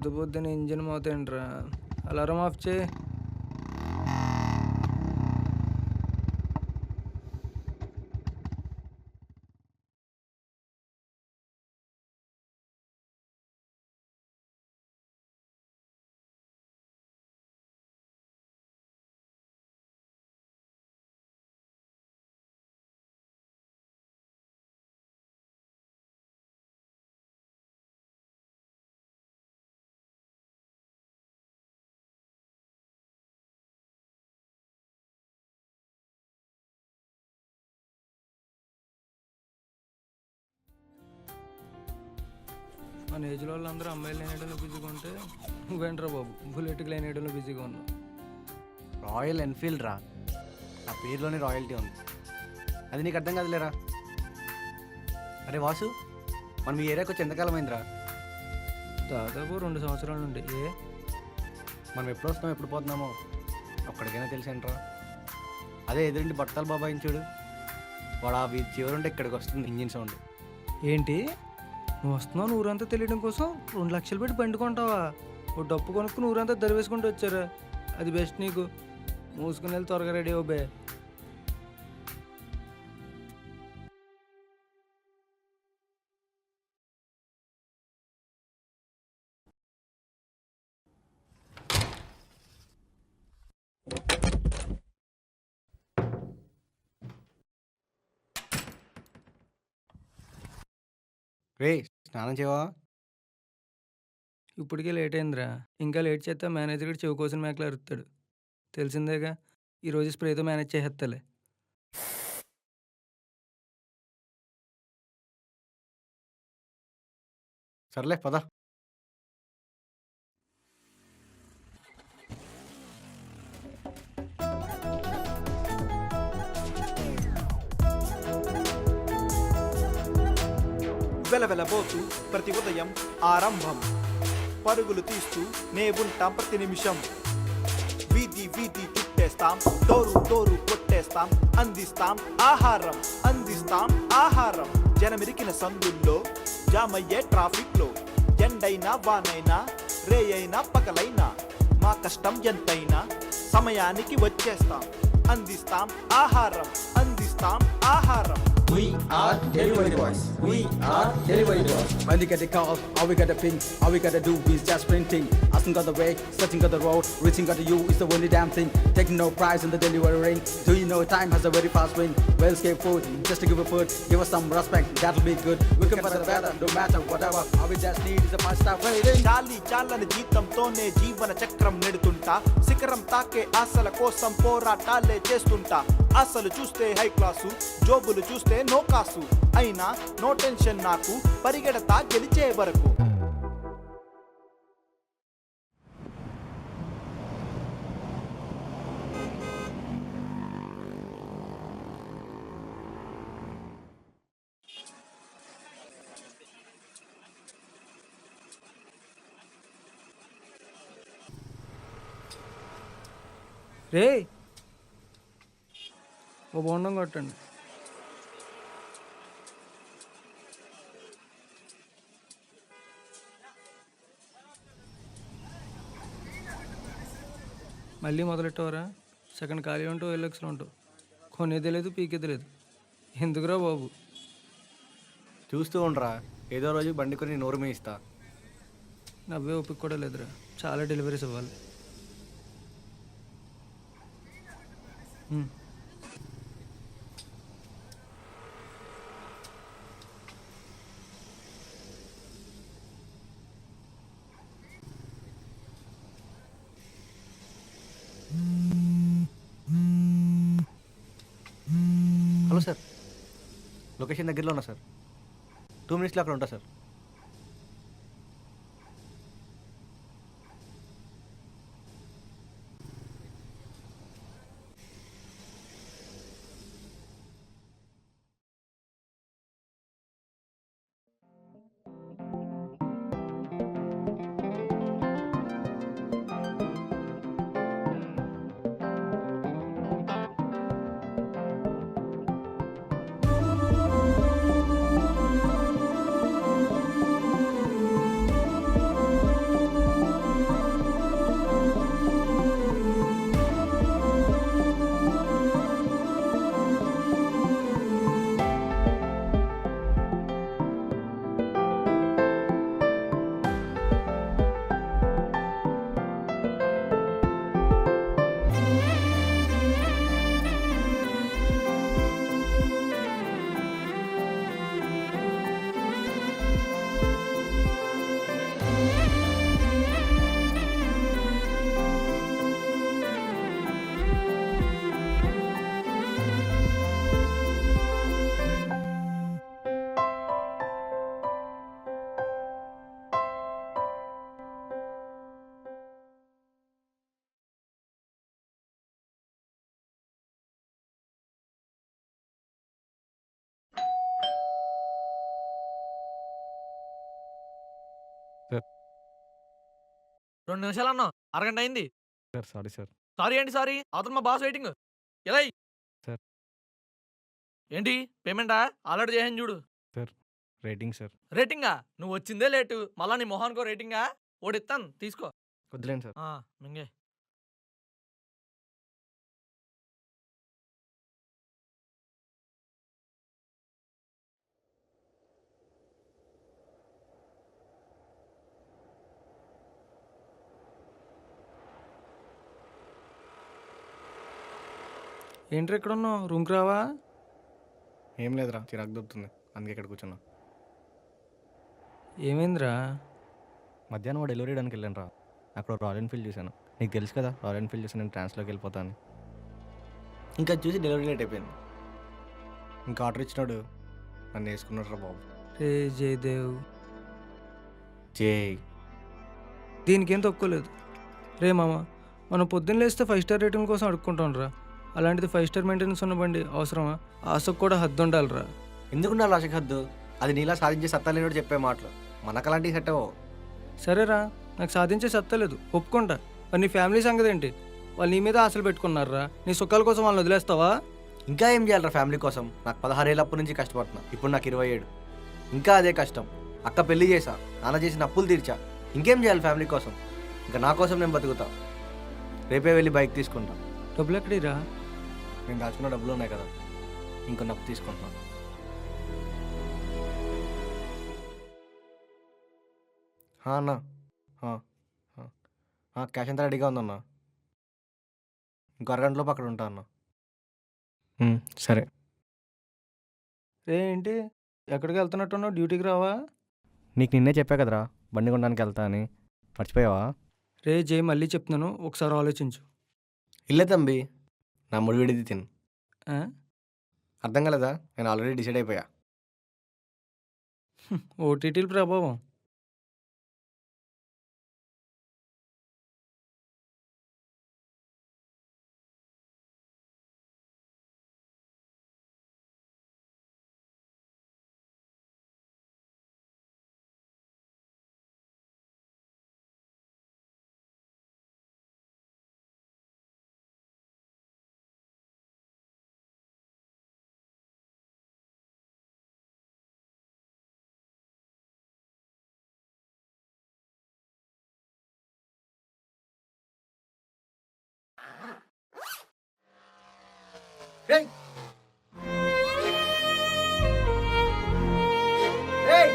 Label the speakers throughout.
Speaker 1: పొద్దు పొద్దున engine మోతేంట్రా. Alarm off చేయి. మన ఏజ్లో వాళ్ళందరూ అమ్మాయిలు లేనేయడంలో బిజీగా ఉంటే నువ్వేంట్రా బాబు బుల్లెట్కి లేనేయడంలో బిజీగా ఉన్నావు.
Speaker 2: రాయల్ ఎన్ఫీల్డ్ రా, ఆ పేరులోనే రాయల్టీ ఉంది. అది నీకు అర్థం కాదులేరా. అరే వాసు, మనం ఈ ఏరియాకి వచ్చి ఎంతకాలం అయిందిరా?
Speaker 1: దాదాపు 2 సంవత్సరాల నుండి.
Speaker 2: మనం ఎప్పుడు వస్తామో ఎప్పుడు పోతున్నామో ఒక్కడికైనా తెలిసేంట్రా. అదే ఎదురింటి బట్టల బాబాయిని చూడు, వాడు ఆ వీధి చివరుంటే ఇక్కడికి వస్తుంది ఇంజిన్ సౌండ్.
Speaker 1: ఏంటి నువ్వు వస్తున్నావు ఊరంతా తెలియడం కోసం 2 లక్షలు పెట్టి బండి కొంటావా? ఓ డప్పు కొనుక్కుని ఊరంతా దరివేసుకుంటూ వచ్చారా? అది బెస్ట్ నీకు. మూసుకుని వెళ్ళి త్వరగా రెడీ అవ్వబే.
Speaker 2: రే స్నానం చేయవా?
Speaker 1: ఇప్పటికే లేట్ అయిందిరా. ఇంకా లేట్ చేస్తే మేనేజర్ గడు చెవి కోసిన మేకలు అరుస్తాడు. తెలిసిందేగా, ఈరోజు స్ప్రేతో మేనేజ్ చేసేస్తాలే.
Speaker 2: సర్లే పద.
Speaker 3: వెలవెలబోతూ ప్రతి ఉదయం ఆరంభం, పరుగులు తీస్తూ నే ఉంటాం ప్రతి నిమిషం. వీధి వీధి చుట్టేస్తాం, డోరు డోరు కొట్టేస్తాం, అందిస్తాం ఆహారం, అందిస్తాం ఆహారం. జనమిరికిన సందుల్లో, జామయ్యే ట్రాఫిక్ లో, ఎండైనా వానైనా రే అయినా పగలైనా మా కష్టం ఎంతైనా సమయానికి వచ్చేస్తాం, అందిస్తాం ఆహారం, అందిస్తాం ఆహారం.
Speaker 4: We are delivery boys. We are delivery boys. When we get the call, all we gotta ping, all we gotta do is just printing. Asking got the way, searching got the road, reaching got the you is the only damn thing. Taking no prize in the delivery ring. Do you know time has a very fast win? Well escape food, just to give a food, give us some respect, that'll be good. We can better better, no matter whatever. All we just need is a 5-star rating.
Speaker 3: చాలి చాలని జీతంతోనే జీవన చక్రం నెడుతుంటా, శిఖరం తాకే ఆశల కోసం పోరాటాలే చేస్తుంటా. ఆశలు చూస్తే హై క్లాసు, జోబులు చూస్తే నో కాసు, అయినా నో టెన్షన్ నాకు, పరిగెడతా గెలిచే వరకు.
Speaker 1: రే ఓ బోండం కొట్టండి. మళ్ళీ మొదలెట్టవరా? సెకండ్ ఖాళీ ఉంటావు, ఎల్లెక్స్లో ఉంటావు. కొనేది లేదు, పీకేది లేదు. ఎందుకురా బాబు?
Speaker 2: చూస్తూ ఉండరా, ఏదో రోజు బండి కొని నోరు మేయిస్తా.
Speaker 1: నవ్వే ఓపిక కూడా లేదురా, చాలా డెలివరీస్ ఇవ్వాలి.
Speaker 2: హలో సార్, లొకేషన్ దగ్గరలో ఉన్నా సార్. 2 మినిట్స్లో అక్కడ ఉంటా సార్.
Speaker 5: 2 నిమిషాలు అన్నావు, అరగంట అయింది.
Speaker 2: Sir sorry sir.
Speaker 5: సారీ ఏంటి సారీ? అవతల మా బాస్ వెయిటింగ్. ఎలా
Speaker 2: సార్.
Speaker 5: ఏంటి పేమెంటా? ఆల్రెడీ చేసాను చూడు.
Speaker 2: Rating sir.
Speaker 5: రేటింగా? నువ్వు వచ్చిందే లేటు, మళ్ళా నీ మొహానికో రేటింగా? ఓడిస్తాను తీసుకో.
Speaker 2: వద్దులేండి సార్.
Speaker 5: మింగే.
Speaker 1: ఏంట్రా ఇక్కడ ఉన్నావు? రూమ్కి రావా?
Speaker 2: ఏం లేదురా, చిరాకు దొరుకుతుంది, అందుకే ఇక్కడ కూర్చున్నా.
Speaker 1: ఏమైందిరా?
Speaker 2: మధ్యాహ్నం వాడు డెలివరీ చేయడానికి వెళ్ళాను రా. అక్కడ రాయల్ ఎన్ఫీల్డ్ చూశాను. నీకు తెలుసు కదా, రాయల్ ఎన్ఫీల్డ్ చూసి నేను ట్రాన్స్లోకి వెళ్ళిపోతాను. ఇంకా చూసి డెలివరీ లేట్ అయిపోయింది. ఇంకా ఆర్డర్ ఇచ్చినాడు, నన్ను వేసుకున్నాడు రా బాబు.
Speaker 1: రే జయదేవ్,
Speaker 2: జే
Speaker 1: దీనికేం తక్కువలేదు. రే మామ, మనం పొద్దున్న లేస్తే 5 స్టార్ రేటింగ్ కోసం అడుక్కుంటాం రా. అలాంటిది 5 స్టార్ మెయింటెనెన్స్ ఉన్న బండి అవసరమా? ఆశకు కూడా హద్దు ఉండాలిరా.
Speaker 2: ఎందుకున్నా లాజిక్ హద్దు? అది నీలా సాధించే సత్తా లేనివాడు చెప్పే మాటలు. మనకు అలాంటివి సెట్ అవ్వవు.
Speaker 1: సరేరా, నాకు సాధించే సత్తలేదు, ఒప్పుకుంటా. మరి నీ ఫ్యామిలీ సంగతి ఏంటి? వాళ్ళు నీ మీద ఆశలు పెట్టుకున్నారా? నీ సుఖాల కోసం వాళ్ళని వదిలేస్తావా?
Speaker 2: ఇంకా ఏం చేయాలరా ఫ్యామిలీ కోసం? నాకు 16 ఏళ్ళప్పటి నుంచి కష్టపడుతున్నా, ఇప్పుడు నాకు 27. ఇంకా అదే కష్టం. అక్క పెళ్లి చేశా, నాన్న చేసిన అప్పులు తీర్చా. ఇంకేం చేయాలి ఫ్యామిలీ కోసం? ఇంకా నా కోసం నేను బతుకుతా. రేపే వెళ్ళి బైక్ తీసుకుంటా.
Speaker 1: డబ్బులు ఎక్కడిరా?
Speaker 2: నేను దాచుకున్న డబ్బులు ఉన్నాయి కదా, ఇంకొన్ని అప్పు తీసుకుంటున్నా. అన్నా, క్యాష్ అంతా రెడీగా ఉందన్నా. ఇంకో అరగంటలోపు అక్కడ ఉంటా అన్న. సరే.
Speaker 1: రే ఏంటి ఎక్కడికి వెళ్తున్నట్టున్నావు? డ్యూటీకి రావా?
Speaker 2: నీకు నిన్నే చెప్పా కదరా బండి కొనడానికి వెళ్తా అని, మర్చిపోయావా?
Speaker 1: రే జై, మళ్ళీ చెప్తున్నాను, ఒకసారి ఆలోచించు.
Speaker 2: ఇల్లే తంబి, నా ముడి విడిది తిను.
Speaker 1: ఆ?
Speaker 2: అర్థం కలదా? నేను ఆల్రెడీ డిసైడ్ అయిపోయా.
Speaker 1: ఓటీటీల ప్రభావం.
Speaker 2: Hey! Hey!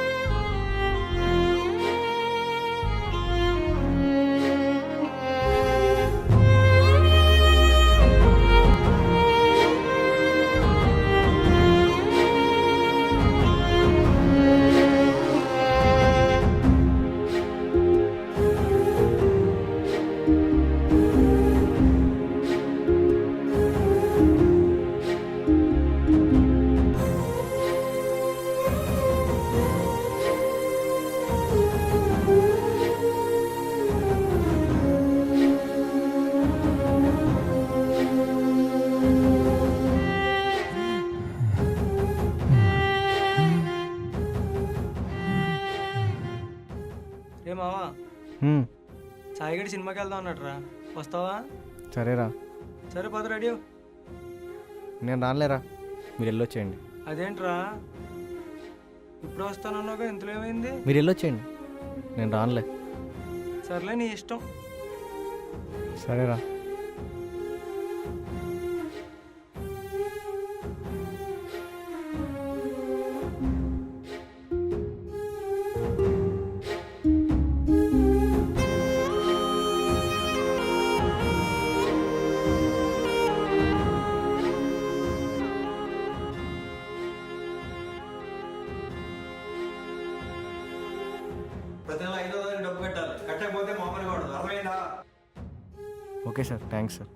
Speaker 1: రే మావా, సాయిగడి సినిమాకి వెళ్దాం అన్నట్రా, వస్తావా?
Speaker 2: సరేరా.
Speaker 1: సరే పద, రెడీ అవ్వు.
Speaker 2: నేను రానులేరా, మీరు వెళ్ళొచ్చేయండి.
Speaker 1: అదేంట్రా ఇప్పుడు వస్తానన్నావుగా, ఇంతలో ఏమైంది?
Speaker 2: మీరు వెళ్ళొచ్చేయండి, నేను రానులే.
Speaker 1: సర్లే, నీ ఇష్టం.
Speaker 2: సరేరా.
Speaker 3: ప్రతి నెల 5,000 డబ్బు కట్టాలి, కట్టకపోతే మామూలుగా ఉండదు, అర్థమైందా?
Speaker 2: Okay sir, thanks sir.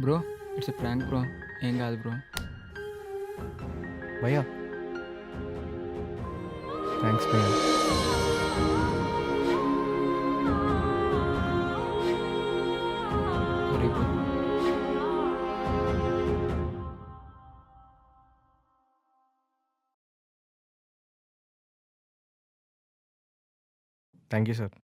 Speaker 6: Bro, it's a prank bro, ఏం కాదు బ్రో.
Speaker 2: భయ్యా థ్యాంక్స్ భయ్యా. Thank you sir.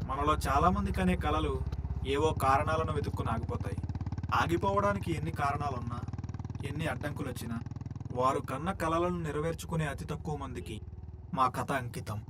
Speaker 3: మనలో చాలా మంది కనే కలలు ఏవో కారణాలను వెతుక్కుని ఆగిపోతాయి. ఆగిపోవడానికి ఎన్ని కారణాలున్నా, ఎన్ని అడ్డంకులు వచ్చినా వారు కన్న కలలను నెరవేర్చుకునే అతి తక్కువ మందికి మా కథ అంకితం.